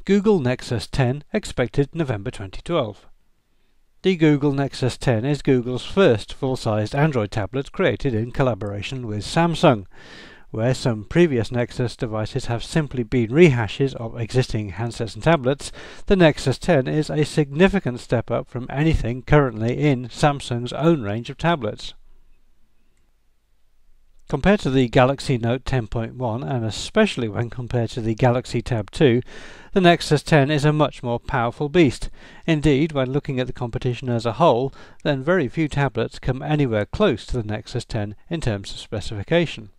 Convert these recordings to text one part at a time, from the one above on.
Google Nexus 10 expected November 2012. The Google Nexus 10 is Google's first full-sized Android tablet created in collaboration with Samsung. Where some previous Nexus devices have simply been rehashes of existing handsets and tablets, the Nexus 10 is a significant step up from anything currently in Samsung's own range of tablets. Compared to the Galaxy Note 10.1, and especially when compared to the Galaxy Tab 2, the Nexus 10 is a much more powerful beast. Indeed, when looking at the competition as a whole, then very few tablets come anywhere close to the Nexus 10 in terms of specification.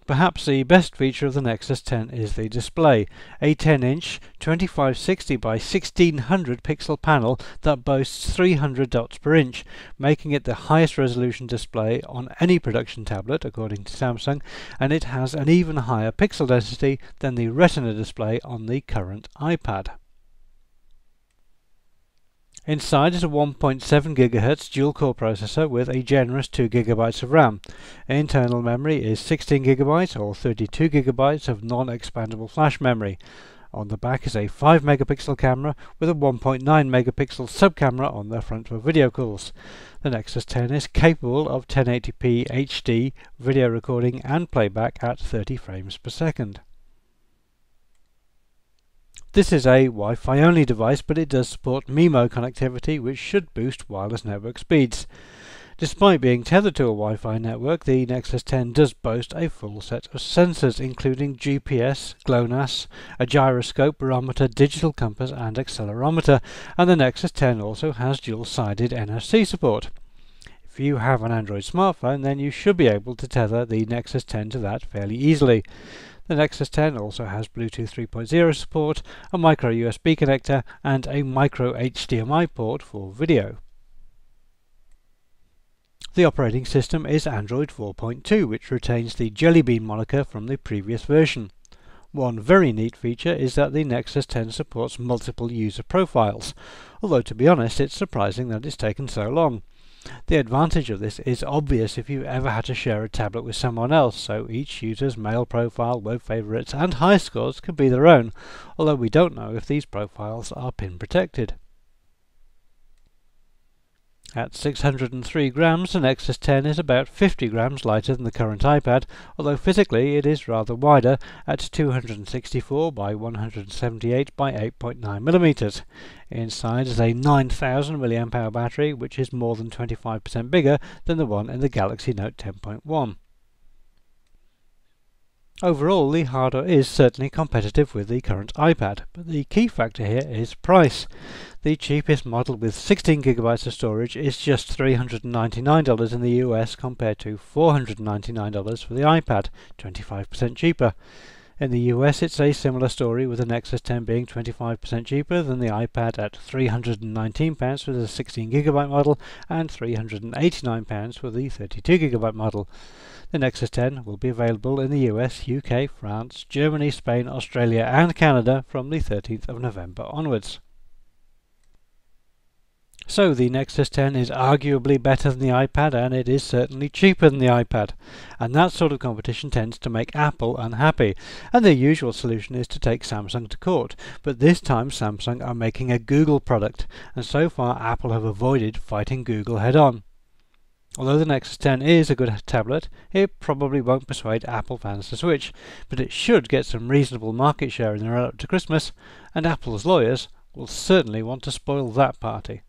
Perhaps the best feature of the Nexus 10 is the display, a 10-inch 2560 by 1600 pixel panel that boasts 300 dots per inch, making it the highest resolution display on any production tablet according to Samsung, and it has an even higher pixel density than the Retina display on the current iPad. Inside is a 1.7 GHz dual-core processor with a generous 2 GB of RAM. Internal memory is 16 GB or 32 GB of non-expandable flash memory. On the back is a 5 megapixel camera with a 1.9 megapixel sub-camera on the front for video calls. The Nexus 10 is capable of 1080p HD video recording and playback at 30 frames per second. This is a Wi-Fi only device, but it does support MIMO connectivity, which should boost wireless network speeds. Despite being tethered to a Wi-Fi network, the Nexus 10 does boast a full set of sensors, including GPS, GLONASS, a gyroscope, barometer, digital compass and accelerometer, and the Nexus 10 also has dual-sided NFC support. If you have an Android smartphone, then you should be able to tether the Nexus 10 to that fairly easily. The Nexus 10 also has Bluetooth 3.0 support, a micro USB connector and a micro HDMI port for video. The operating system is Android 4.2, which retains the Jelly Bean moniker from the previous version. One very neat feature is that the Nexus 10 supports multiple user profiles, although to be honest it's surprising that it's taken so long. The advantage of this is obvious if you've ever had to share a tablet with someone else, so each user's mail profile, web favorites and high scores can be their own, although we don't know if these profiles are pin protected. At 603 grams, the Nexus 10 is about 50 grams lighter than the current iPad, although physically it is rather wider at 264 by 178 by 8.9 millimeters. Inside is a 9000 mAh battery, which is more than 25% bigger than the one in the Galaxy Note 10.1. Overall, the hardware is certainly competitive with the current iPad, but the key factor here is price. The cheapest model with 16 GB of storage is just $399 in the US compared to $499 for the iPad, 25% cheaper. In the US it's a similar story, with the Nexus 10 being 25% cheaper than the iPad at £319 for the 16 GB model and £389 for the 32 GB model. The Nexus 10 will be available in the US, UK, France, Germany, Spain, Australia and Canada from the 13th of November onwards. So the Nexus 10 is arguably better than the iPad, and it is certainly cheaper than the iPad. And that sort of competition tends to make Apple unhappy, and their usual solution is to take Samsung to court. But this time Samsung are making a Google product, and so far Apple have avoided fighting Google head-on. Although the Nexus 10 is a good tablet, it probably won't persuade Apple fans to switch, but it should get some reasonable market share in the run-up to Christmas, and Apple's lawyers will certainly want to spoil that party.